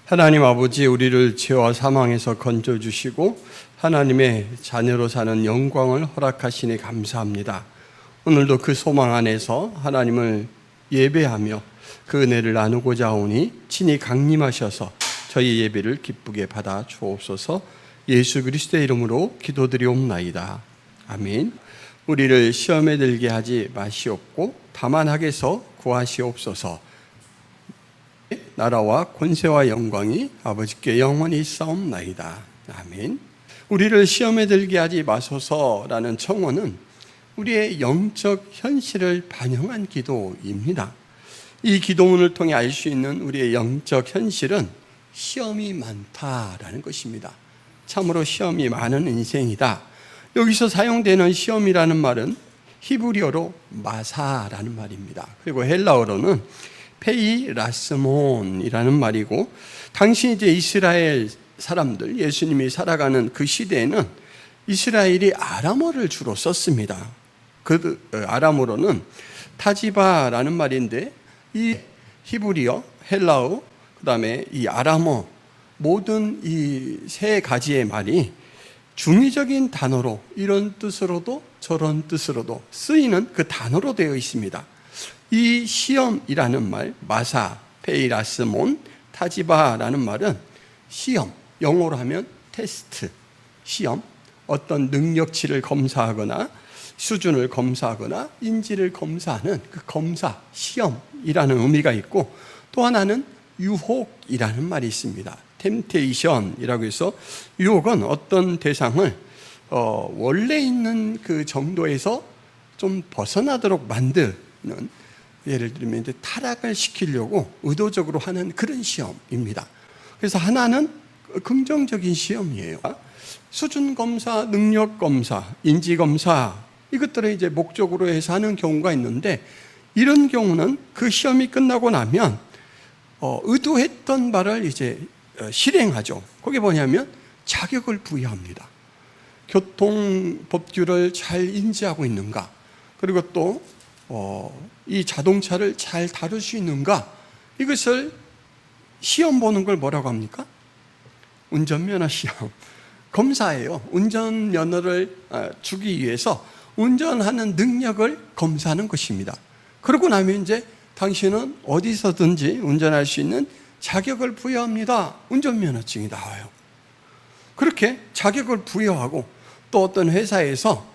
하나님 아버지, 우리를 죄와 사망에서 건져주시고 하나님의 자녀로 사는 영광을 허락하시니 감사합니다. 오늘도 그 소망 안에서 하나님을 예배하며 그 은혜를 나누고자 하오니 친히 강림하셔서 저희 예배를 기쁘게 받아 주옵소서. 예수 그리스도의 이름으로 기도드리옵나이다. 아멘. 우리를 시험에 들게 하지 마시옵고 다만 악에서 구하시옵소서. 나라와 권세와 영광이 아버지께 영원히 있사옵나이다. 아멘. 우리를 시험에 들게 하지 마소서라는 청원은 우리의 영적 현실을 반영한 기도입니다. 이 기도문을 통해 알 수 있는 우리의 영적 현실은 시험이 많다라는 것입니다. 참으로 시험이 많은 인생이다. 여기서 사용되는 시험이라는 말은 히브리어로 마사라는 말입니다. 그리고 헬라어로는 페이라스몬이라는 말이고, 당시 이제 이스라엘 사람들, 예수님이 살아가는 그 시대에는 이스라엘이 아람어를 주로 썼습니다. 그 아람어로는 타지바라는 말인데, 이 히브리어, 헬라어, 그 다음에 이 아람어, 모든 이 세 가지의 말이 중의적인 단어로 이런 뜻으로도 저런 뜻으로도 쓰이는 그 단어로 되어 있습니다. 이 시험이라는 말, 마사, 페이라스몬, 타지바라는 말은 시험, 영어로 하면 테스트, 시험, 어떤 능력치를 검사하거나 수준을 검사하거나 인지를 검사하는 그 검사, 시험이라는 의미가 있고, 또 하나는 유혹이라는 말이 있습니다. 템테이션이라고 해서, 유혹은 어떤 대상을 원래 있는 그 정도에서 좀 벗어나도록 만드는, 예를 들면 이제 타락을 시키려고 의도적으로 하는 그런 시험입니다. 그래서 하나는 긍정적인 시험이에요. 수준 검사, 능력 검사, 인지 검사, 이것들을 이제 목적으로 해서 하는 경우가 있는데, 이런 경우는 그 시험이 끝나고 나면 의도했던 바를 이제 실행하죠. 그게 뭐냐면 자격을 부여합니다. 교통 법규를 잘 인지하고 있는가, 그리고 또 이 자동차를 잘 다룰 수 있는가, 이것을 시험 보는 걸 뭐라고 합니까? 운전면허 시험, 검사예요. 운전면허를 주기 위해서 운전하는 능력을 검사하는 것입니다. 그러고 나면 이제 당신은 어디서든지 운전할 수 있는 자격을 부여합니다. 운전면허증이 나와요. 그렇게 자격을 부여하고, 또 어떤 회사에서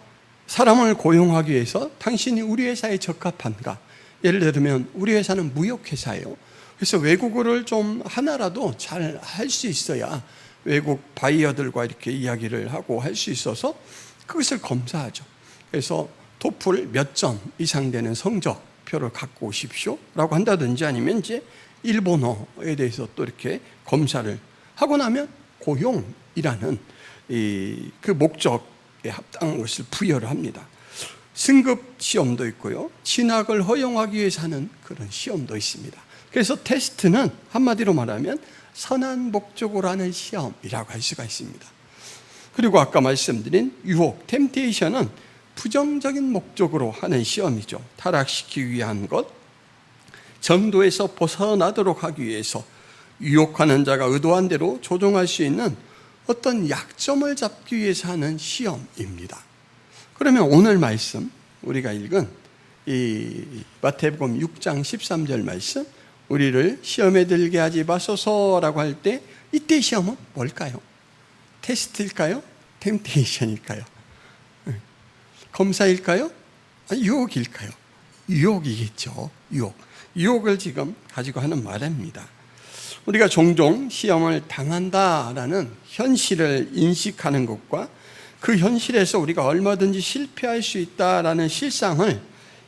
사람을 고용하기 위해서 당신이 우리 회사에 적합한가, 예를 들면 우리 회사는 무역회사예요. 그래서 외국어를 좀 하나라도 잘 할 수 있어야 외국 바이어들과 이렇게 이야기를 하고 할 수 있어서 그것을 검사하죠. 그래서 토플 몇 점 이상 되는 성적표를 갖고 오십시오 라고 한다든지, 아니면 이제 일본어에 대해서 또 이렇게 검사를 하고 나면 고용이라는 그 목적에 합당한 것을 부여를 합니다. 승급 시험도 있고요, 진학을 허용하기 위해서 하는 그런 시험도 있습니다. 그래서 테스트는 한마디로 말하면 선한 목적으로 하는 시험이라고 할 수가 있습니다. 그리고 아까 말씀드린 유혹, 템테이션은 부정적인 목적으로 하는 시험이죠. 타락시키기 위한 것, 정도에서 벗어나도록 하기 위해서 유혹하는 자가 의도한 대로 조종할 수 있는 어떤 약점을 잡기 위해서 하는 시험입니다. 그러면 오늘 말씀, 우리가 읽은 이 마태복음 6장 13절 말씀, 우리를 시험에 들게 하지 마소서라고 할 때, 이때 시험은 뭘까요? 테스트일까요? 템테이션일까요? 검사일까요? 유혹일까요? 유혹이겠죠. 유혹을 지금 가지고 하는 말입니다. 우리가 종종 시험을 당한다라는 현실을 인식하는 것과 그 현실에서 우리가 얼마든지 실패할 수 있다라는 실상을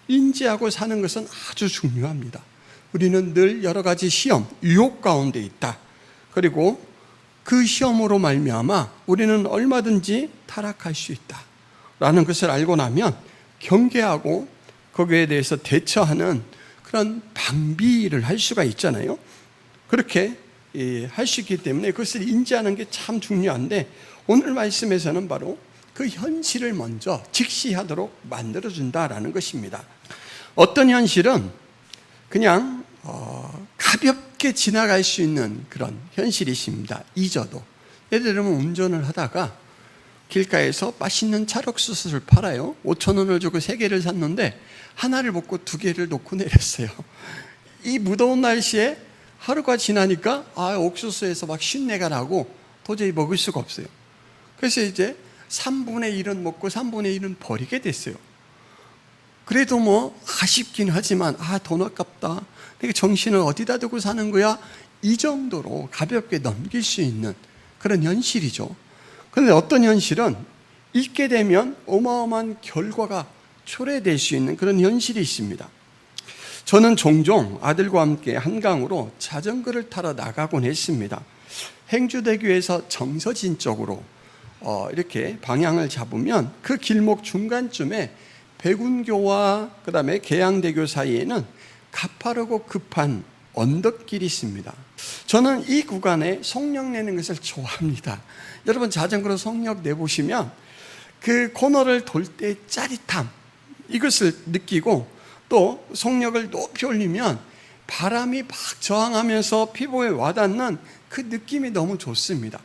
인지하고 사는 것은 아주 중요합니다. 우리는 늘 여러 가지 시험, 유혹 가운데 있다. 그리고 그 시험으로 말미암아 우리는 얼마든지 타락할 수 있다라는 것을 알고 나면 경계하고 거기에 대해서 대처하는 그런 방비를 할 수가 있잖아요. 그렇게 할 수 있기 때문에 그것을 인지하는 게 참 중요한데, 오늘 말씀에서는 바로 그 현실을 먼저 직시하도록 만들어준다라는 것입니다. 어떤 현실은 그냥 가볍게 가볍게 지나갈 수 있는 그런 현실이 있습니다. 잊어도. 예를 들면 운전을 하다가 길가에서 맛있는 찰옥수수를 팔아요. 5,000원을 주고 3개를 샀는데 하나를 먹고 2개를 놓고 내렸어요. 이 무더운 날씨에 하루가 지나니까 옥수수에서 막 쉰내가 나고 도저히 먹을 수가 없어요. 그래서 이제 3분의 1은 먹고 3분의 1은 버리게 됐어요. 그래도 뭐 아쉽긴 하지만 돈 아깝다. 내가 정신을 어디다 두고 사는 거야? 이 정도로 가볍게 넘길 수 있는 그런 현실이죠. 그런데 어떤 현실은 잊게 되면 어마어마한 결과가 초래될 수 있는 그런 현실이 있습니다. 저는 종종 아들과 함께 한강으로 자전거를 타러 나가곤 했습니다. 행주대교에서 정서진 쪽으로 이렇게 방향을 잡으면 그 길목 중간쯤에 백운교와 그다음에 계양대교 사이에는 가파르고 급한 언덕길이 있습니다. 저는 이 구간에 속력 내는 것을 좋아합니다. 여러분 자전거로 속력 내보시면 그 코너를 돌 때 짜릿함, 이것을 느끼고 또 속력을 높이 올리면 바람이 막 저항하면서 피부에 와닿는 그 느낌이 너무 좋습니다.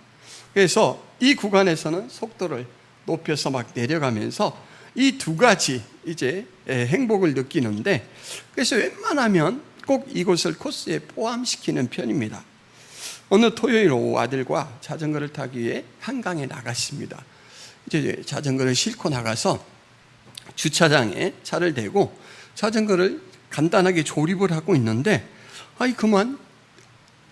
그래서 이 구간에서는 속도를 높여서 막 내려가면서 이 두 가지 이제 행복을 느끼는데, 그래서 웬만하면 꼭 이곳을 코스에 포함시키는 편입니다. 어느 토요일 오후 아들과 자전거를 타기 위해 한강에 나갔습니다. 이제 자전거를 싣고 나가서 주차장에 차를 대고 자전거를 간단하게 조립을 하고 있는데 그만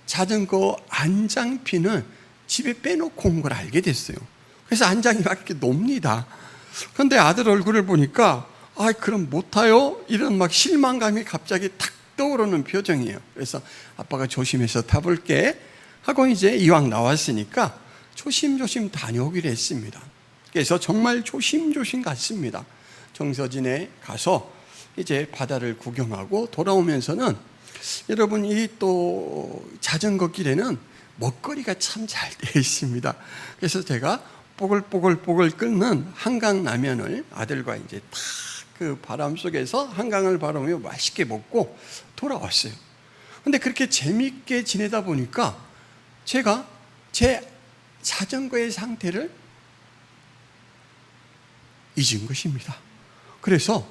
자전거 안장핀을 집에 빼놓고 온 걸 알게 됐어요. 그래서 안장이 막 이렇게 놉니다. 그런데 아들 얼굴을 보니까 그럼 못 타요? 이런 막 실망감이 갑자기 탁 떠오르는 표정이에요. 그래서 아빠가 조심해서 타볼게 하고 이제 이왕 나왔으니까 조심조심 다녀오기로 했습니다. 그래서 정말 조심조심 갔습니다. 정서진에 가서 이제 바다를 구경하고 돌아오면서는 여러분 이 또 자전거 길에는 먹거리가 참 잘 되어 있습니다. 그래서 제가 뽀글뽀글 끓는 한강 라면을 아들과 이제 탁 그 바람 속에서 한강을 바라보며 맛있게 먹고 돌아왔어요. 근데 그렇게 재미있게 지내다 보니까 제가 제 자전거의 상태를 잊은 것입니다. 그래서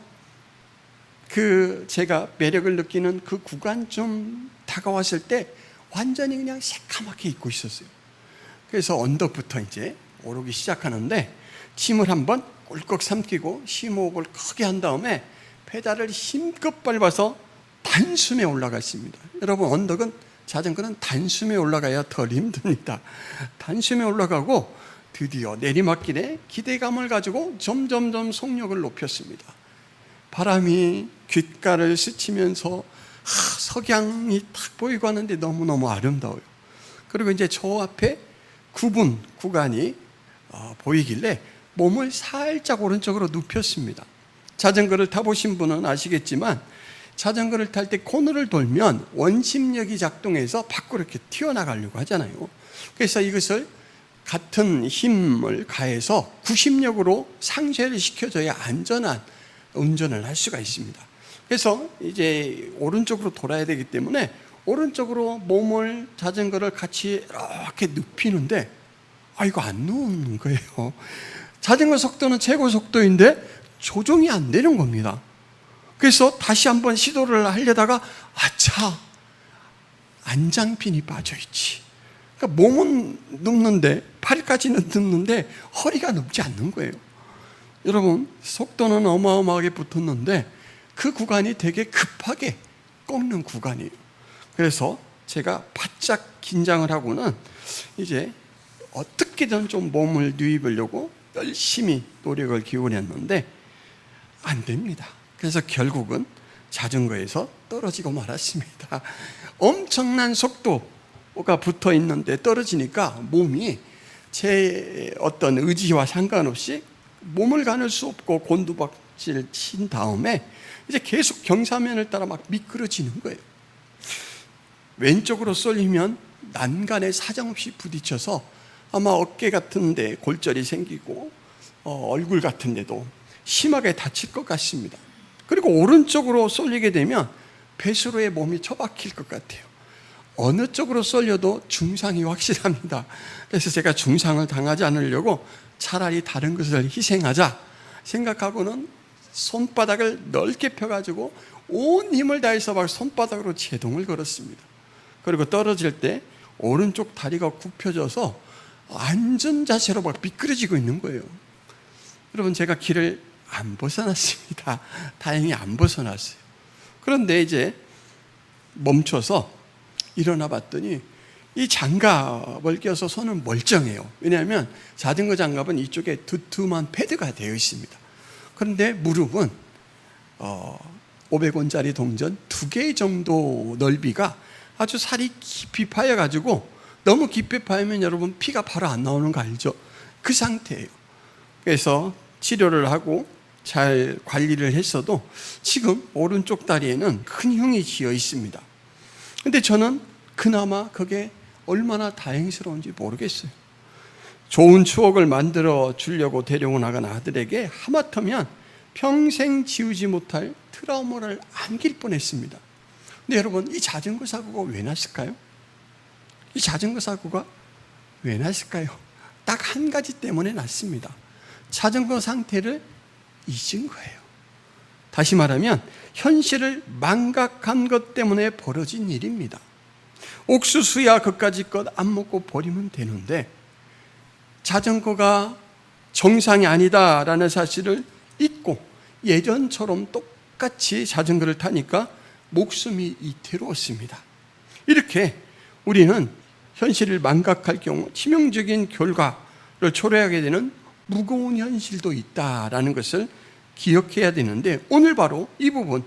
제가 매력을 느끼는 그 구간쯤 다가왔을 때 완전히 그냥 새까맣게 잊고 있었어요. 그래서 언덕부터 이제 오르기 시작하는데 침을 한번 꿀꺽 삼키고 심호흡을 크게 한 다음에 페달을 힘껏 밟아서 단숨에 올라갔습니다. 여러분 언덕은 자전거는 단숨에 올라가야 덜 힘듭니다. 단숨에 올라가고 드디어 내리막길에 기대감을 가지고 점점점 속력을 높였습니다. 바람이 귓가를 스치면서 석양이 탁 보이고 하는데 너무너무 아름다워요. 그리고 이제 저 앞에 구간이 보이길래 몸을 살짝 오른쪽으로 눕혔습니다. 자전거를 타보신 분은 아시겠지만 자전거를 탈 때 코너를 돌면 원심력이 작동해서 밖으로 이렇게 튀어나가려고 하잖아요. 그래서 이것을 같은 힘을 가해서 구심력으로 상쇄를 시켜줘야 안전한 운전을 할 수가 있습니다. 그래서 이제 오른쪽으로 돌아야 되기 때문에 오른쪽으로 자전거를 같이 이렇게 눕히는데 이거 안 누우는 거예요. 자전거 속도는 최고 속도인데 조정이 안 되는 겁니다. 그래서 다시 한번 시도를 하려다가 안장핀이 빠져있지. 그러니까 몸은 눕는데 팔까지는 눕는데 허리가 눕지 않는 거예요. 여러분 속도는 어마어마하게 붙었는데 그 구간이 되게 급하게 꺾는 구간이에요. 그래서 제가 바짝 긴장을 하고는 이제 어떻게든 좀 몸을 누이려고 열심히 노력을 기울였는데 안 됩니다. 그래서 결국은 자전거에서 떨어지고 말았습니다. 엄청난 속도가 붙어 있는데 떨어지니까 몸이 제 어떤 의지와 상관없이 몸을 가눌 수 없고 곤두박질 친 다음에 이제 계속 경사면을 따라 막 미끄러지는 거예요. 왼쪽으로 쏠리면 난간에 사정없이 부딪혀서 아마 어깨 같은 데 골절이 생기고 얼굴 같은 데도 심하게 다칠 것 같습니다. 그리고 오른쪽으로 쏠리게 되면 배수로에 몸이 처박힐 것 같아요. 어느 쪽으로 쏠려도 중상이 확실합니다. 그래서 제가 중상을 당하지 않으려고 차라리 다른 것을 희생하자 생각하고는 손바닥을 넓게 펴가지고 온 힘을 다해서 막 손바닥으로 제동을 걸었습니다. 그리고 떨어질 때 오른쪽 다리가 굽혀져서 앉은 자세로 막 미끄러지고 있는 거예요. 여러분, 제가 길을 안 벗어났습니다. 다행히 안 벗어났어요. 그런데 이제 멈춰서 일어나 봤더니 이 장갑을 껴서 손은 멀쩡해요. 왜냐하면 자전거 장갑은 이쪽에 두툼한 패드가 되어 있습니다. 그런데 무릎은 500원짜리 동전 2개 정도 넓이가 아주 살이 깊이 파여가지고, 너무 깊이 파이면 여러분 피가 바로 안 나오는 거 알죠? 그 상태예요. 그래서 치료를 하고 잘 관리를 했어도 지금 오른쪽 다리에는 큰 흉이 지어 있습니다. 근데 저는 그나마 그게 얼마나 다행스러운지 모르겠어요. 좋은 추억을 만들어 주려고 데리고 나간 아들에게 하마터면 평생 지우지 못할 트라우마를 안길 뻔했습니다. 근데 여러분, 이 자전거 사고가 왜 났을까요? 이 자전거 사고가 왜 났을까요? 딱 한 가지 때문에 났습니다. 자전거 상태를 잊은 거예요. 다시 말하면 현실을 망각한 것 때문에 벌어진 일입니다. 옥수수야 그까짓 것 안 먹고 버리면 되는데 자전거가 정상이 아니다라는 사실을 잊고 예전처럼 똑같이 자전거를 타니까 목숨이 이태로웠습니다. 이렇게 우리는 현실을 망각할 경우 치명적인 결과를 초래하게 되는 무거운 현실도 있다라는 것을 기억해야 되는데, 오늘 바로 이 부분,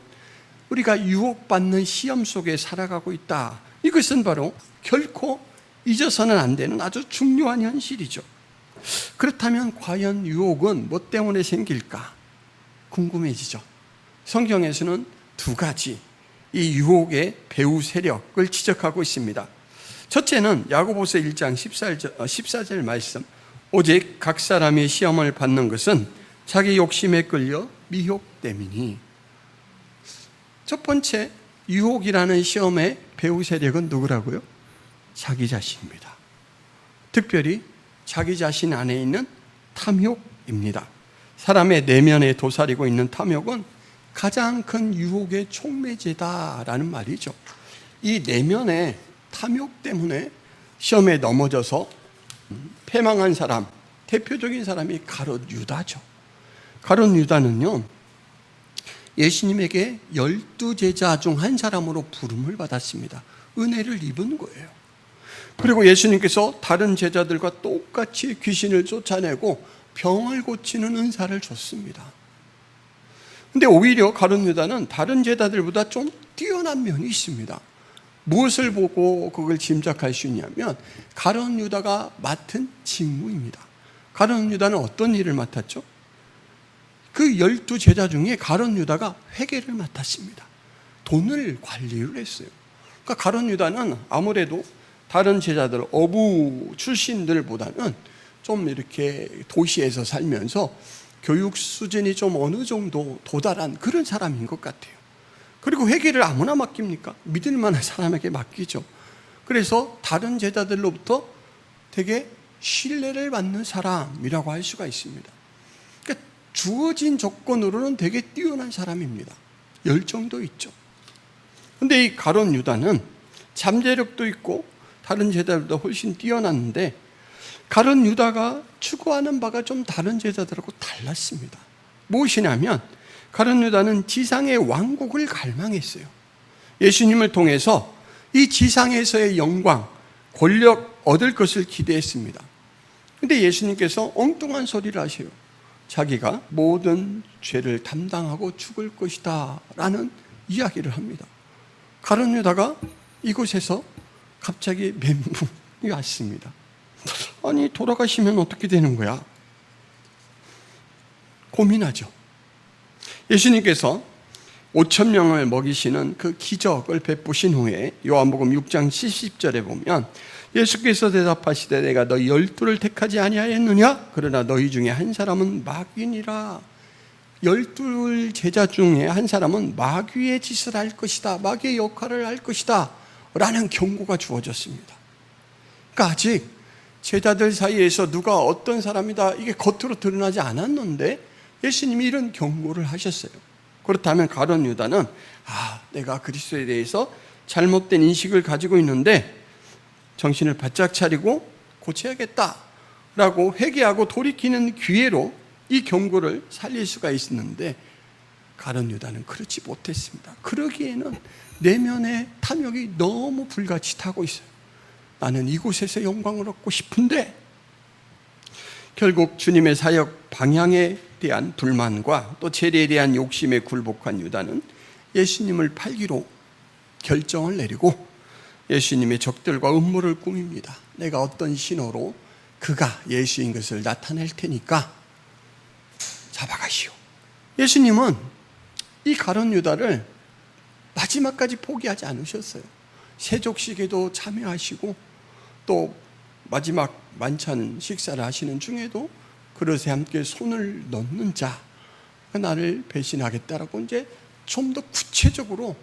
우리가 유혹받는 시험 속에 살아가고 있다, 이것은 바로 결코 잊어서는 안 되는 아주 중요한 현실이죠. 그렇다면 과연 유혹은 뭐 때문에 생길까 궁금해지죠. 성경에서는 2가지 이 유혹의 배후 세력을 지적하고 있습니다. 첫째는 야고보서 1장 14절 말씀, 오직 각 사람이 시험을 받는 것은 자기 욕심에 끌려 미혹됨이니. 첫 번째, 유혹이라는 시험의 배후 세력은 누구라고요? 자기 자신입니다. 특별히 자기 자신 안에 있는 탐욕입니다. 사람의 내면에 도사리고 있는 탐욕은 가장 큰 유혹의 촉매제다라는 말이죠. 이 내면의 탐욕 때문에 시험에 넘어져서 패망한 사람, 대표적인 사람이 가룟 유다죠. 가룟 유다는요, 예수님에게 12제자 중 한 사람으로 부름을 받았습니다. 은혜를 입은 거예요. 그리고 예수님께서 다른 제자들과 똑같이 귀신을 쫓아내고 병을 고치는 은사를 줬습니다. 근데 오히려 가룟 유다는 다른 제자들보다 좀 뛰어난 면이 있습니다. 무엇을 보고 그걸 짐작할 수 있냐면, 가룟 유다가 맡은 직무입니다. 가룟 유다는 어떤 일을 맡았죠? 그 12제자 중에 가룟 유다가 회계를 맡았습니다. 돈을 관리를 했어요. 그러니까 가룟 유다는 아무래도 다른 제자들, 어부 출신들보다는 좀 이렇게 도시에서 살면서 교육 수준이 좀 어느 정도 도달한 그런 사람인 것 같아요. 그리고 회계를 아무나 맡깁니까? 믿을 만한 사람에게 맡기죠. 그래서 다른 제자들로부터 되게 신뢰를 받는 사람이라고 할 수가 있습니다. 그러니까 주어진 조건으로는 되게 뛰어난 사람입니다. 열정도 있죠. 그런데 이 가룟 유다는 잠재력도 있고 다른 제자들보다 훨씬 뛰어났는데, 가룟 유다가 추구하는 바가 좀 다른 제자들하고 달랐습니다. 무엇이냐면, 가룟 유다는 지상의 왕국을 갈망했어요. 예수님을 통해서 이 지상에서의 영광, 권력 얻을 것을 기대했습니다. 그런데 예수님께서 엉뚱한 소리를 하세요. 자기가 모든 죄를 담당하고 죽을 것이다 라는 이야기를 합니다. 가룟 유다가 이곳에서 갑자기 멘붕이 왔습니다. 아니, 돌아가시면 어떻게 되는 거야? 고민하죠. 예수님께서 5,000명을 먹이시는 그 기적을 베푸신 후에 요한복음 6장 70절에 보면, 예수께서 대답하시되 내가 너희 12를 택하지 아니하였느냐? 그러나 너희 중에 한 사람은 마귀니라. 12 제자 중에 한 사람은 마귀의 짓을 할 것이다, 마귀의 역할을 할 것이다 라는 경고가 주어졌습니다. 그러니까 아직 제자들 사이에서 누가 어떤 사람이다 이게 겉으로 드러나지 않았는데 예수님이 이런 경고를 하셨어요. 그렇다면 가룟 유다는 내가 그리스도에 대해서 잘못된 인식을 가지고 있는데 정신을 바짝 차리고 고쳐야겠다라고 회개하고 돌이키는 기회로 이 경고를 살릴 수가 있었는데 가룟 유다는 그렇지 못했습니다. 그러기에는 내면의 탐욕이 너무 불같이 타고 있어요. 나는 이곳에서 영광을 얻고 싶은데. 결국 주님의 사역 방향에 대한 불만과 또 재리에 대한 욕심에 굴복한 유다는 예수님을 팔기로 결정을 내리고 예수님의 적들과 음모를 꾸밉니다. 내가 어떤 신호로 그가 예수인 것을 나타낼 테니까 잡아가시오. 예수님은 이 가룟 유다를 마지막까지 포기하지 않으셨어요. 세족식에도 참여하시고 또 마지막 만찬 식사를 하시는 중에도 그릇에 함께 손을 넣는 자, 나를 배신하겠다라고 이제 좀 더 구체적으로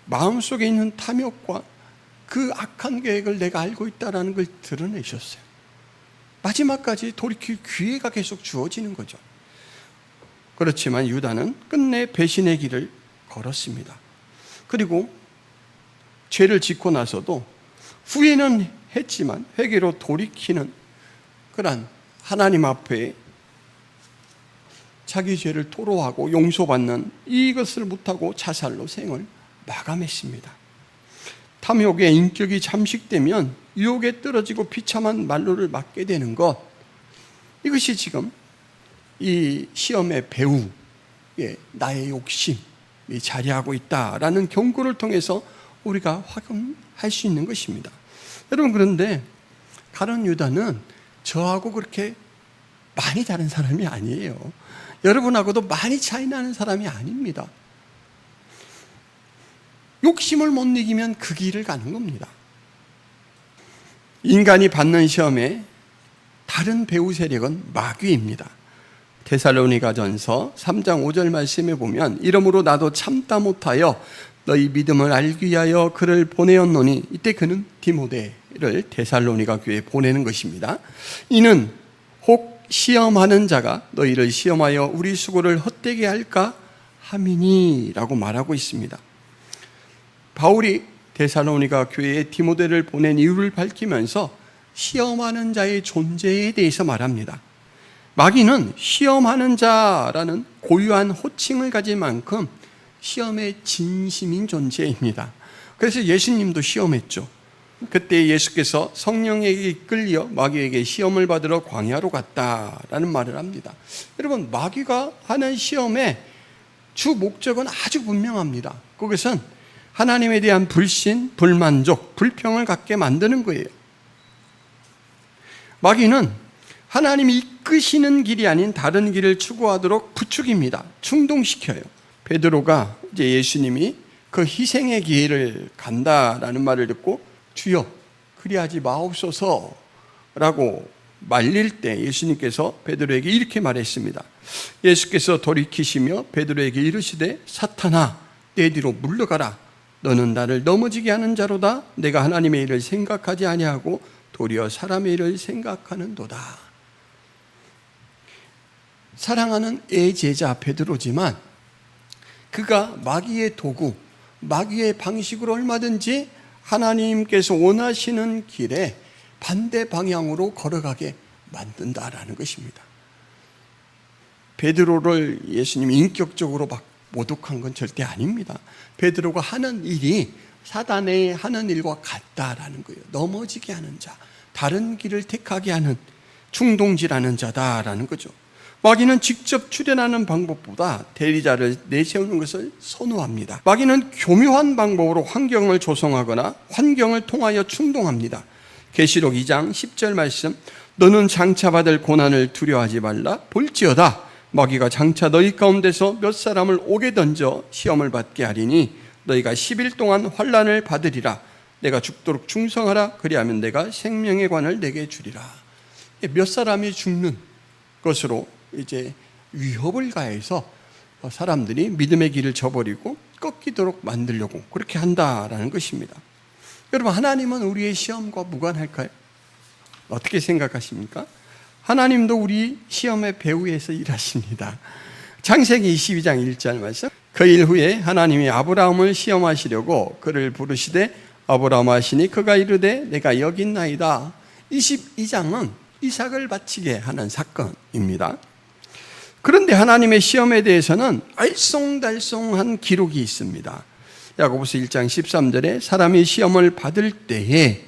마음속에 있는 탐욕과 그 악한 계획을 내가 알고 있다는 걸 드러내셨어요. 마지막까지 돌이킬 기회가 계속 주어지는 거죠. 그렇지만 유다는 끝내 배신의 길을 걸었습니다. 그리고 죄를 짓고 나서도 후회는 했지만 회개로 돌이키는 그런 하나님 앞에 자기 죄를 토로하고 용서받는 이것을 못하고 자살로 생을 마감했습니다. 탐욕의 인격이 잠식되면 유혹에 떨어지고 비참한 말로를 맞게 되는 것, 이것이 지금 이 시험의 배후에 나의 욕심이 자리하고 있다라는 경고를 통해서 우리가 확인할 수 있는 것입니다. 여러분, 그런데 가룟 유다는 저하고 그렇게 많이 다른 사람이 아니에요. 여러분하고도 많이 차이 나는 사람이 아닙니다. 욕심을 못 이기면 그 길을 가는 겁니다. 인간이 받는 시험에 다른 배후 세력은 마귀입니다. 데살로니가전서 3장 5절 말씀에 보면 이러므로 나도 참다 못하여 너희 믿음을 알기 위하여 그를 보내었노니, 이때 그는 디모데를 데살로니가 교회에 보내는 것입니다. 이는 혹 시험하는 자가 너희를 시험하여 우리 수고를 헛되게 할까 함이니라고 말하고 있습니다. 바울이 데살로니가 교회에 디모데를 보낸 이유를 밝히면서 시험하는 자의 존재에 대해서 말합니다. 마귀는 시험하는 자라는 고유한 호칭을 가진 만큼 시험의 진심인 존재입니다. 그래서 예수님도 시험했죠. 그때 예수께서 성령에게 이끌려 마귀에게 시험을 받으러 광야로 갔다라는 말을 합니다. 여러분, 마귀가 하는 시험의 주 목적은 아주 분명합니다. 그것은 하나님에 대한 불신, 불만족, 불평을 갖게 만드는 거예요. 마귀는 하나님이 이끄시는 길이 아닌 다른 길을 추구하도록 부추깁니다. 충동시켜요. 베드로가 이제 예수님이 그 희생의 기회를 간다라는 말을 듣고 주여 그리하지 마옵소서라고 말릴 때 예수님께서 베드로에게 이렇게 말했습니다. 예수께서 돌이키시며 베드로에게 이르시되 사탄아 내 뒤로 물러가라. 너는 나를 넘어지게 하는 자로다. 내가 하나님의 일을 생각하지 아니하고 도리어 사람의 일을 생각하는도다. 사랑하는 애제자 베드로지만 그가 마귀의 도구, 마귀의 방식으로 얼마든지 하나님께서 원하시는 길에 반대 방향으로 걸어가게 만든다라는 것입니다. 베드로를 예수님이 인격적으로 모독한 건 절대 아닙니다. 베드로가 하는 일이 사단의 하는 일과 같다라는 거예요. 넘어지게 하는 자, 다른 길을 택하게 하는 충동질하는 자다라는 거죠. 마귀는 직접 출현하는 방법보다 대리자를 내세우는 것을 선호합니다. 마귀는 교묘한 방법으로 환경을 조성하거나 환경을 통하여 충동합니다. 계시록 2장 10절 말씀, 너는 장차 받을 고난을 두려워하지 말라. 볼지어다 마귀가 장차 너희 가운데서 몇 사람을 옥에 던져 시험을 받게 하리니 너희가 10일 동안 환난을 받으리라. 내가 죽도록 충성하라. 그리하면 내가 생명의 관을 내게 주리라. 몇 사람이 죽는 것으로 이제 위협을 가해서 사람들이 믿음의 길을 저버리고 꺾이도록 만들려고 그렇게 한다라는 것입니다. 여러분, 하나님은 우리의 시험과 무관할까요? 어떻게 생각하십니까? 하나님도 우리 시험의 배후에서 일하십니다. 창세기 22장 1절 말씀. 그 일 후에 하나님이 아브라함을 시험하시려고 그를 부르시되 아브라함 하시니 그가 이르되 내가 여기 있나이다. 22장은 이삭을 바치게 하는 사건입니다. 그런데 하나님의 시험에 대해서는 알쏭달쏭한 기록이 있습니다. 야고보서 1장 13절에 사람이 시험을 받을 때에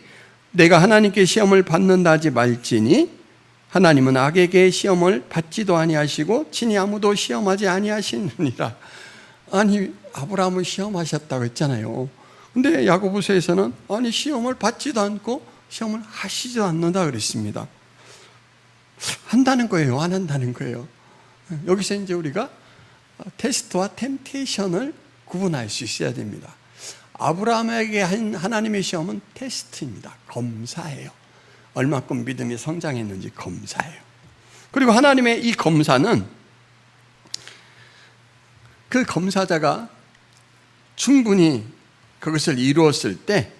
내가 하나님께 시험을 받는다 하지 말지니 하나님은 악에게 시험을 받지도 아니하시고 친히 아무도 시험하지 아니하시느니라. 아니, 아브라함을 시험하셨다고 했잖아요. 근데 야고보서에서는 아니, 시험을 받지도 않고 시험을 하시지도 않는다 그랬습니다. 한다는 거예요, 안 한다는 거예요? 여기서 이제 우리가 테스트와 템테이션을 구분할 수 있어야 됩니다. 아브라함에게 한 하나님의 시험은 테스트입니다. 검사예요. 얼마큼 믿음이 성장했는지 검사예요. 그리고 하나님의 이 검사는 그 검사자가 충분히 그것을 이루었을 때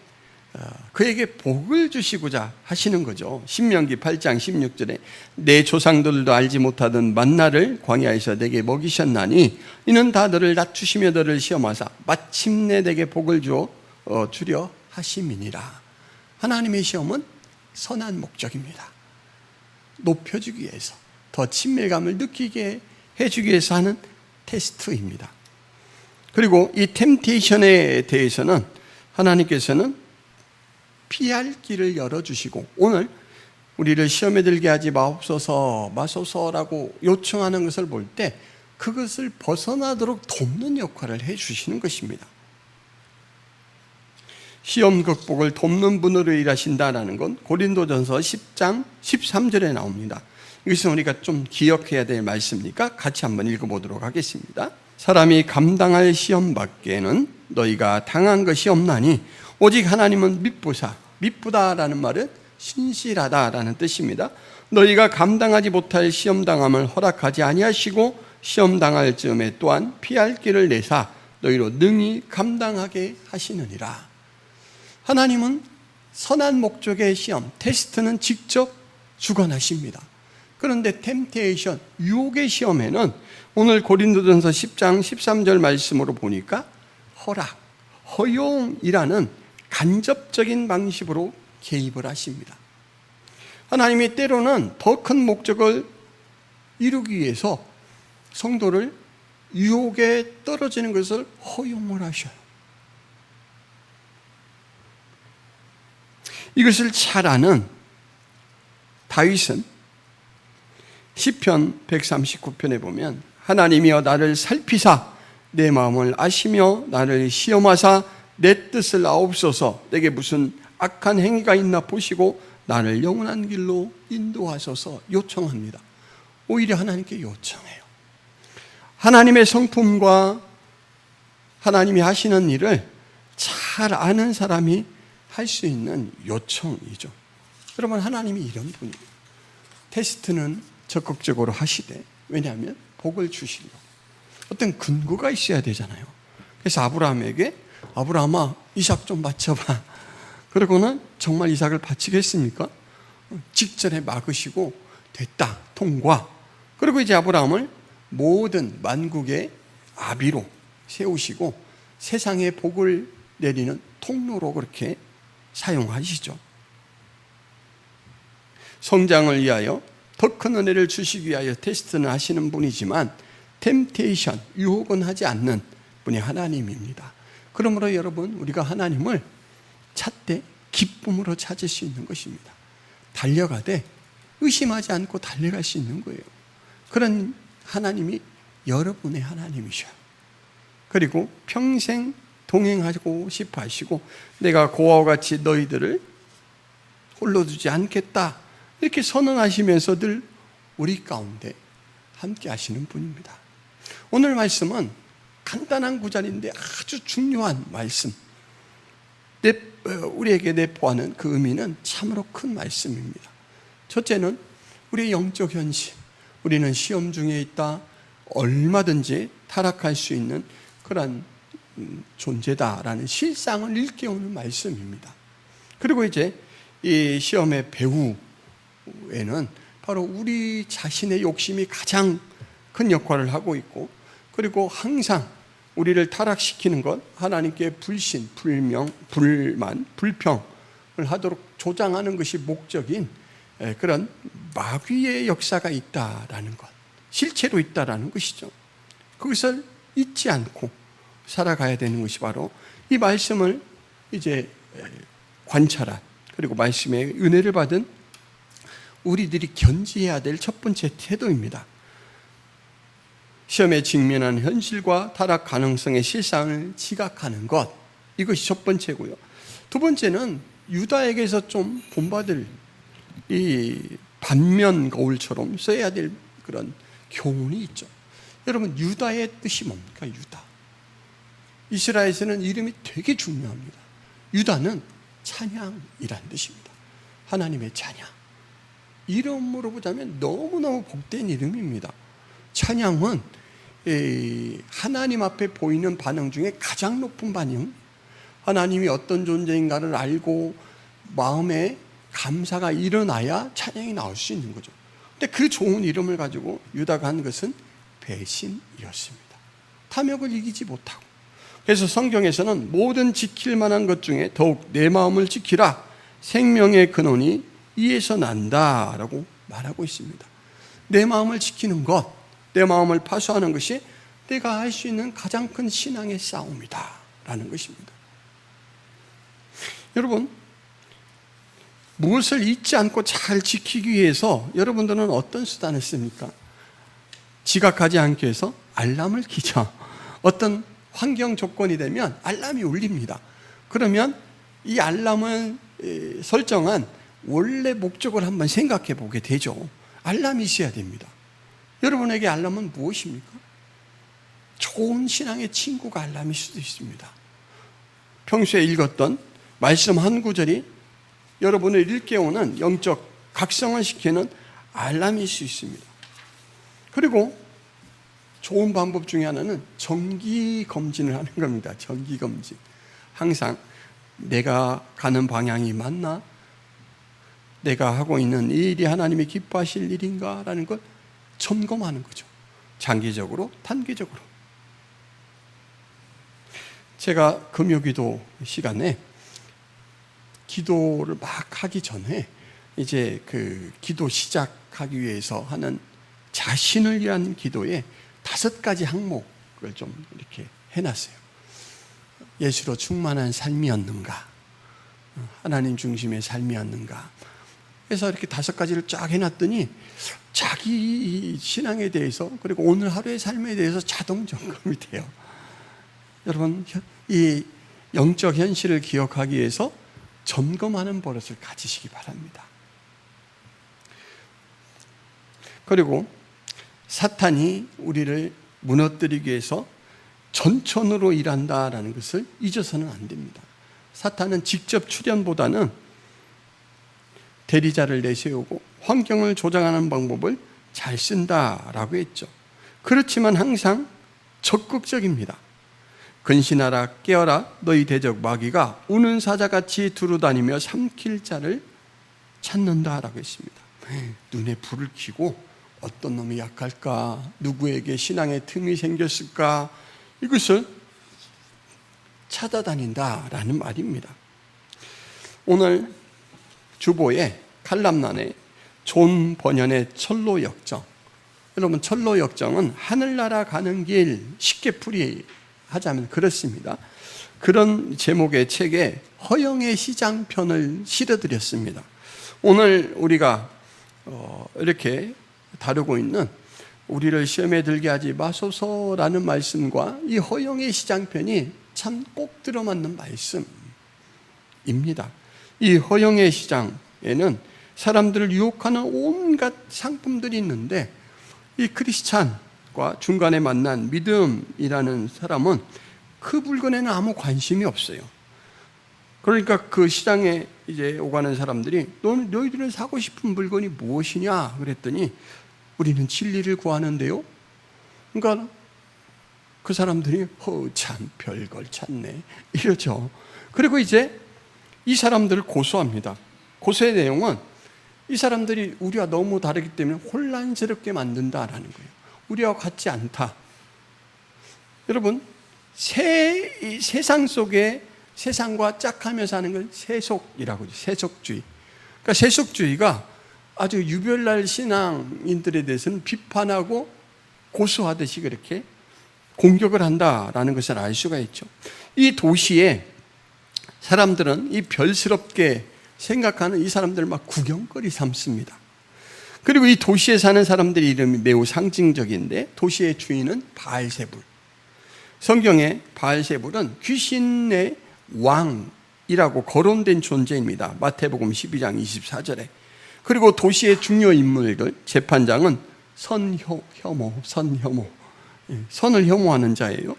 그에게 복을 주시고자 하시는 거죠. 신명기 8장 16절에 내 조상들도 알지 못하던 만나를 광야에서 내게 먹이셨나니 이는 다 너를 낮추시며 너를 시험하사 마침내 내게 복을 주려 하심이니라. 하나님의 시험은 선한 목적입니다. 높여주기 위해서, 더 친밀감을 느끼게 해주기 위해서 하는 테스트입니다. 그리고 이 템테이션에 대해서는 하나님께서는 피할 길을 열어주시고, 오늘 우리를 시험에 들게 하지 마소서라고 요청하는 것을 볼 때 그것을 벗어나도록 돕는 역할을 해주시는 것입니다. 시험 극복을 돕는 분으로 일하신다는 건 고린도전서 10장 13절에 나옵니다. 이것은 우리가 좀 기억해야 될 말씀이니까 같이 한번 읽어보도록 하겠습니다. 사람이 감당할 시험 밖에는 너희가 당한 것이 없나니 오직 하나님은 미쁘다라는 말은 신실하다라는 뜻입니다. 너희가 감당하지 못할 시험당함을 허락하지 아니하시고 시험당할 즈음에 또한 피할 길을 내사 너희로 능히 감당하게 하시느니라. 하나님은 선한 목적의 시험, 테스트는 직접 주관하십니다. 그런데 템테이션, 유혹의 시험에는 오늘 고린도전서 10장 13절 말씀으로 보니까 허용이라는 간접적인 방식으로 개입을 하십니다. 하나님이 때로는 더 큰 목적을 이루기 위해서 성도를 유혹에 떨어지는 것을 허용을 하셔요. 이것을 잘 아는 다윗은 시편 139편에 보면 하나님이여 나를 살피사 내 마음을 아시며 나를 시험하사 내 뜻을 아옵소서. 내게 무슨 악한 행위가 있나 보시고 나를 영원한 길로 인도하소서 요청합니다. 오히려 하나님께 요청해요. 하나님의 성품과 하나님이 하시는 일을 잘 아는 사람이 할 수 있는 요청이죠. 여러분, 하나님이 이런 분이에요. 테스트는 적극적으로 하시되, 왜냐하면 복을 주시려고 어떤 근거가 있어야 되잖아요. 그래서 아브라함에게 아브라함아 이삭 좀 바쳐봐. 그러고는 정말 이삭을 바치겠습니까? 직전에 막으시고 됐다, 통과. 그리고 이제 아브라함을 모든 만국의 아비로 세우시고 세상에 복을 내리는 통로로 그렇게 사용하시죠. 성장을 위하여 더 큰 은혜를 주시기 위하여 테스트는 하시는 분이지만 템테이션, 유혹은 하지 않는 분이 하나님입니다. 그러므로 여러분, 우리가 하나님을 찾되 기쁨으로 찾을 수 있는 것입니다. 달려가되 의심하지 않고 달려갈 수 있는 거예요. 그런 하나님이 여러분의 하나님이셔요. 그리고 평생 동행하고 싶어 하시고 내가 고아와 같이 너희들을 홀로 두지 않겠다 이렇게 선언하시면서 늘 우리 가운데 함께 하시는 분입니다. 오늘 말씀은 간단한 구절인데 아주 중요한 말씀, 우리에게 내포하는 그 의미는 참으로 큰 말씀입니다. 첫째는 우리의 영적 현실, 우리는 시험 중에 있다, 얼마든지 타락할 수 있는 그런 존재다라는 실상을 일깨우는 말씀입니다. 그리고 이제 이 시험의 배후에는 바로 우리 자신의 욕심이 가장 큰 역할을 하고 있고, 그리고 항상 우리를 타락시키는 것, 하나님께 불신, 불만, 불평을 하도록 조장하는 것이 목적인 그런 마귀의 역사가 있다라는 것, 실체로 있다라는 것이죠. 그것을 잊지 않고 살아가야 되는 것이 바로 이 말씀을 이제 관찰한, 그리고 말씀의 은혜를 받은 우리들이 견지해야 될 첫 번째 태도입니다. 시험에 직면한 현실과 타락 가능성의 실상을 지각하는 것, 이것이 첫 번째고요. 두 번째는 유다에게서 좀 본받을 이 반면 거울처럼 써야 될 그런 교훈이 있죠. 여러분, 유다의 뜻이 뭡니까? 유다. 이스라엘에서는 이름이 되게 중요합니다. 유다는 찬양이라는 뜻입니다. 하나님의 찬양. 이름으로 보자면 너무너무 복된 이름입니다. 찬양은 하나님 앞에 보이는 반응 중에 가장 높은 반응, 하나님이 어떤 존재인가를 알고 마음에 감사가 일어나야 찬양이 나올 수 있는 거죠. 근데 그 좋은 이름을 가지고 유다가 한 것은 배신이었습니다. 탐욕을 이기지 못하고. 그래서 성경에서는 모든 지킬 만한 것 중에 더욱 내 마음을 지키라, 생명의 근원이 이에서 난다라고 말하고 있습니다. 내 마음을 지키는 것, 내 마음을 파수하는 것이 내가 할 수 있는 가장 큰 신앙의 싸움이다 라는 것입니다. 여러분, 무엇을 잊지 않고 잘 지키기 위해서 여러분들은 어떤 수단을 씁니까? 지각하지 않기 위해서 알람을 켜죠. 어떤 환경 조건이 되면 알람이 울립니다. 그러면 이 알람을 설정한 원래 목적을 한번 생각해 보게 되죠. 알람이 있어야 됩니다. 여러분에게 알람은 무엇입니까? 좋은 신앙의 친구가 알람일 수도 있습니다. 평소에 읽었던 말씀 한 구절이 여러분을 일깨우는 영적 각성을 시키는 알람일 수 있습니다. 그리고 좋은 방법 중에 하나는 정기 검진을 하는 겁니다. 정기 검진. 항상 내가 가는 방향이 맞나? 내가 하고 있는 이 일이 하나님이 기뻐하실 일인가? 라는 걸 점검하는 거죠. 장기적으로, 단기적으로. 제가 금요기도 시간에 기도를 막 하기 전에 이제 그 기도 시작하기 위해서 하는 자신을 위한 기도에 5가지 항목을 좀 이렇게 해놨어요. 예수로 충만한 삶이었는가? 하나님 중심의 삶이었는가? 그래서 이렇게 5가지를 쫙 해놨더니 자기 신앙에 대해서, 그리고 오늘 하루의 삶에 대해서 자동 점검이 돼요. 여러분, 이 영적 현실을 기억하기 위해서 점검하는 버릇을 가지시기 바랍니다. 그리고 사탄이 우리를 무너뜨리기 위해서 전천후로 일한다라는 것을 잊어서는 안 됩니다. 사탄은 직접 출현보다는 대리자를 내세우고 환경을 조장하는 방법을 잘 쓴다라고 했죠. 그렇지만 항상 적극적입니다. 근신하라, 깨어라, 너희 대적 마귀가 우는 사자같이 두루다니며 삼킬 자를 찾는다라고 했습니다. 눈에 불을 켜고 어떤 놈이 약할까, 누구에게 신앙의 틈이 생겼을까, 이것을 찾아다닌다라는 말입니다. 오늘 주보에 칼럼란에 존 버년의 철로 역정, 여러분, 철로 역정은 하늘나라 가는 길, 쉽게 풀이하자면 그렇습니다. 그런 제목의 책에 허영의 시장편을 실어드렸습니다. 오늘 우리가 이렇게 다루고 있는 우리를 시험에 들게 하지 마소서라는 말씀과 이 허영의 시장편이 참 꼭 들어맞는 말씀입니다. 이 허영의 시장에는 사람들을 유혹하는 온갖 상품들이 있는데, 이 크리스찬과 중간에 만난 믿음이라는 사람은 그 물건에는 아무 관심이 없어요. 그러니까 그 시장에 이제 오가는 사람들이 너희들은 사고 싶은 물건이 무엇이냐 그랬더니 우리는 진리를 구하는데요. 그러니까 그 사람들이 참 별걸 찾네 이러죠. 그리고 이제 이 사람들을 고소합니다. 고소의 내용은 이 사람들이 우리와 너무 다르기 때문에 혼란스럽게 만든다라는 거예요. 우리와 같지 않다. 여러분, 세상 속에 세상과 짝하며 사는 걸 세속이라고 하죠. 세속주의. 그러니까 세속주의가 아주 유별날 신앙인들에 대해서는 비판하고 고소하듯이 그렇게 공격을 한다라는 것을 알 수가 있죠. 이 도시에 사람들은 이 별스럽게 생각하는 이 사람들을 막 구경거리 삼습니다. 그리고 이 도시에 사는 사람들의 이름이 매우 상징적인데 도시의 주인은 바알세불. 성경에 바알세불은 귀신의 왕이라고 거론된 존재입니다. 마태복음 12장 24절에. 그리고 도시의 중요 인물들, 재판장은 선혐오, 선을 혐오하는 자예요.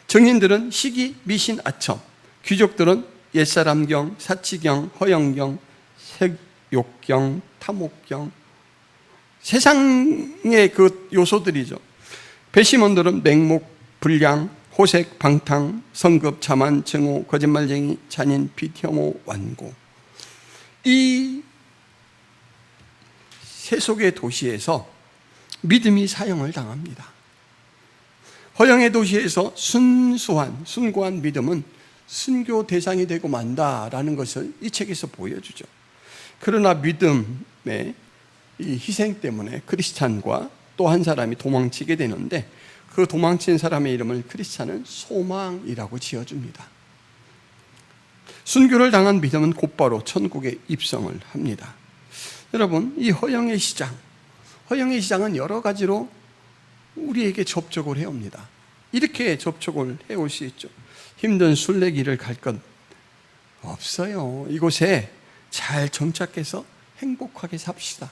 증인들은 시기, 미신, 아첨, 귀족들은 옛사람경, 사치경, 허영경, 색욕경, 탐욕경, 세상의 그 요소들이죠. 배심원들은 맹목, 불량, 호색, 방탕, 성급, 자만, 증오, 거짓말쟁이, 잔인, 빚혐오, 완고. 이 세속의 도시에서 믿음이 사형을 당합니다. 허영의 도시에서 순고한 믿음은 순교 대상이 되고 만다라는 것을 이 책에서 보여주죠. 그러나 믿음의 이 희생 때문에 크리스찬과 또 한 사람이 도망치게 되는데 그 도망친 사람의 이름을 크리스찬은 소망이라고 지어줍니다. 순교를 당한 믿음은 곧바로 천국에 입성을 합니다. 여러분, 이 허영의 시장은 여러 가지로 우리에게 접촉을 해옵니다. 이렇게 접촉을 해올 수 있죠. 힘든 순례길을 갈 것 없어요. 이곳에 잘 정착해서 행복하게 삽시다.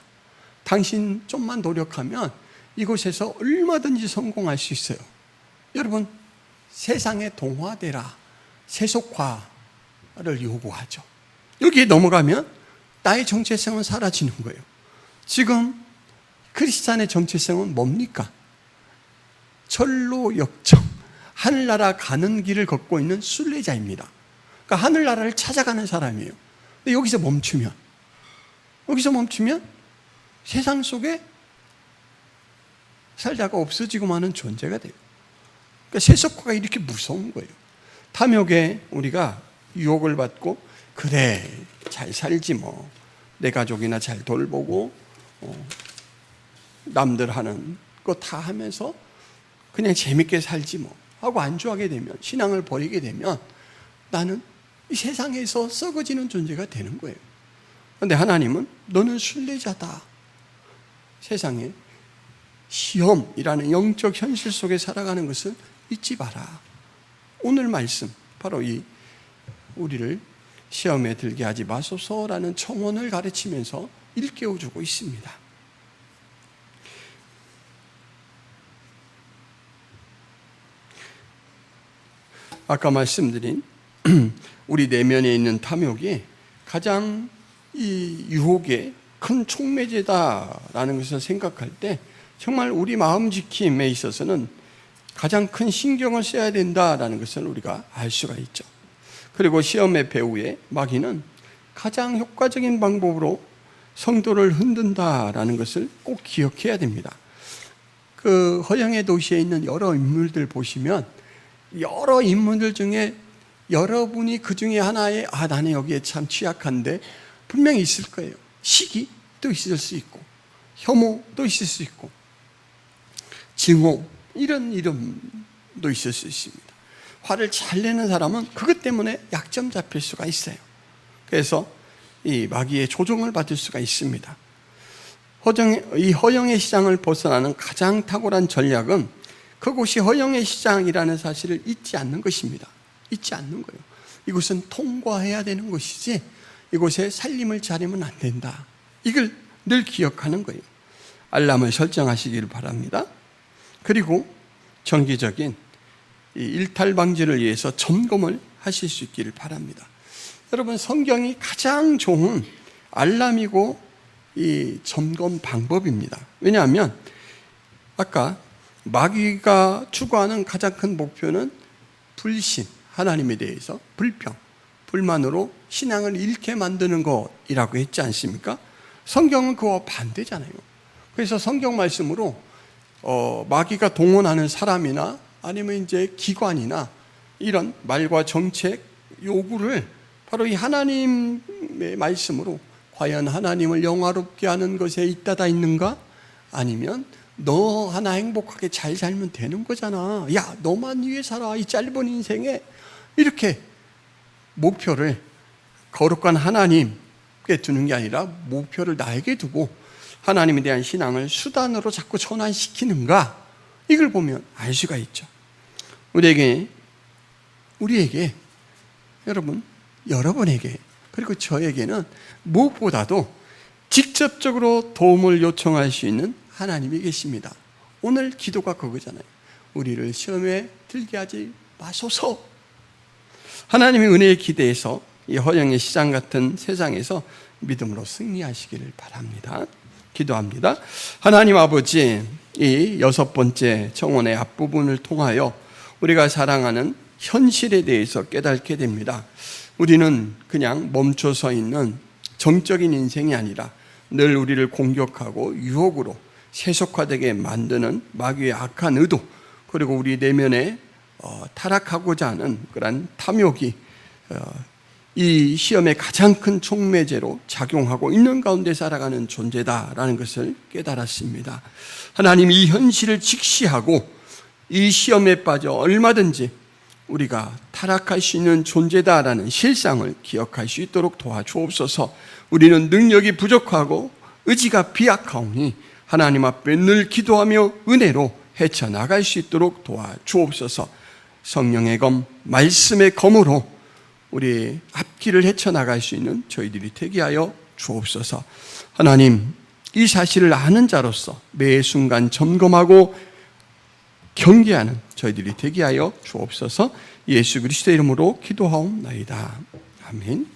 당신 좀만 노력하면 이곳에서 얼마든지 성공할 수 있어요. 여러분, 세상에 동화되라, 세속화를 요구하죠. 여기에 넘어가면 나의 정체성은 사라지는 거예요. 지금 크리스찬의 정체성은 뭡니까? 철로 역정, 하늘나라 가는 길을 걷고 있는 순례자입니다. 그러니까 하늘나라를 찾아가는 사람이에요. 근데 여기서 멈추면 세상 속에 살다가 없어지고 마는 존재가 돼요. 그러니까 세속화가 이렇게 무서운 거예요. 탐욕에 우리가 유혹을 받고 그래 잘 살지 뭐, 내 가족이나 잘 돌보고 남들 하는 거 다 하면서 그냥 재밌게 살지 뭐 하고 안주하게 되면, 신앙을 버리게 되면 나는 이 세상에서 썩어지는 존재가 되는 거예요. 그런데 하나님은 너는 순례자다. 세상에 시험이라는 영적 현실 속에 살아가는 것을 잊지 마라. 오늘 말씀, 바로 이 우리를 시험에 들게 하지 마소서라는 청원을 가르치면서 일깨워주고 있습니다. 아까 말씀드린 우리 내면에 있는 탐욕이 가장 이 유혹의 큰 촉매제다라는 것을 생각할 때 정말 우리 마음 지킴에 있어서는 가장 큰 신경을 써야 된다라는 것을 우리가 알 수가 있죠. 그리고 시험의 배후에 마귀는 가장 효과적인 방법으로 성도를 흔든다라는 것을 꼭 기억해야 됩니다. 그 허영의 도시에 있는 여러 인물들 보시면 여러 인물들 중에 여러분이 그 중에 하나에 나는 여기에 참 취약한데 분명히 있을 거예요. 시기도 있을 수 있고 혐오도 있을 수 있고 증오 이런 이름도 있을 수 있습니다. 화를 잘 내는 사람은 그것 때문에 약점 잡힐 수가 있어요. 그래서 이 마귀의 조종을 받을 수가 있습니다. 이 허영의 시장을 벗어나는 가장 탁월한 전략은 그곳이 허영의 시장이라는 사실을 잊지 않는 것입니다. 잊지 않는 거예요. 이곳은 통과해야 되는 것이지 이곳에 살림을 차리면 안 된다. 이걸 늘 기억하는 거예요. 알람을 설정하시길 바랍니다. 그리고 정기적인 이 일탈 방지를 위해서 점검을 하실 수 있기를 바랍니다. 여러분, 성경이 가장 좋은 알람이고 이 점검 방법입니다. 왜냐하면 아까 마귀가 추구하는 가장 큰 목표는 불신, 하나님에 대해서 불평, 불만으로 신앙을 잃게 만드는 것이라고 했지 않습니까? 성경은 그와 반대잖아요. 그래서 성경 말씀으로 마귀가 동원하는 사람이나 아니면 이제 기관이나 이런 말과 정책 요구를 바로 이 하나님의 말씀으로 과연 하나님을 영화롭게 하는 것에 있다다 있는가? 아니면 너 하나 행복하게 잘 살면 되는 거잖아. 야, 너만 위해 살아. 이 짧은 인생에. 이렇게 목표를 거룩한 하나님께 두는 게 아니라 목표를 나에게 두고 하나님에 대한 신앙을 수단으로 자꾸 전환시키는가? 이걸 보면 알 수가 있죠. 우리에게 여러분에게 그리고 저에게는 무엇보다도 직접적으로 도움을 요청할 수 있는 하나님이 계십니다. 오늘 기도가 그거잖아요. 우리를 시험에 들게 하지 마소서. 하나님의 은혜에 기대해서 이 허영의 시장 같은 세상에서 믿음으로 승리하시기를 바랍니다. 기도합니다. 하나님 아버지, 이 6번째 청원의 앞부분을 통하여 우리가 사랑하는 현실에 대해서 깨닫게 됩니다. 우리는 그냥 멈춰서 있는 정적인 인생이 아니라 늘 우리를 공격하고 유혹으로 세속화되게 만드는 마귀의 악한 의도, 그리고 우리 내면에 타락하고자 하는 그런 탐욕이 이 시험의 가장 큰 촉매제로 작용하고 있는 가운데 살아가는 존재다라는 것을 깨달았습니다. 하나님, 이 현실을 직시하고 이 시험에 빠져 얼마든지 우리가 타락할 수 있는 존재다라는 실상을 기억할 수 있도록 도와주옵소서. 우리는 능력이 부족하고 의지가 비약하오니 하나님 앞에 늘 기도하며 은혜로 헤쳐나갈 수 있도록 도와주옵소서. 성령의 검, 말씀의 검으로 우리의 앞길을 헤쳐나갈 수 있는 저희들이 되게 하여 주옵소서. 하나님, 이 사실을 아는 자로서 매 순간 점검하고 경계하는 저희들이 되게 하여 주옵소서. 예수 그리스도의 이름으로 기도하옵나이다. 아멘.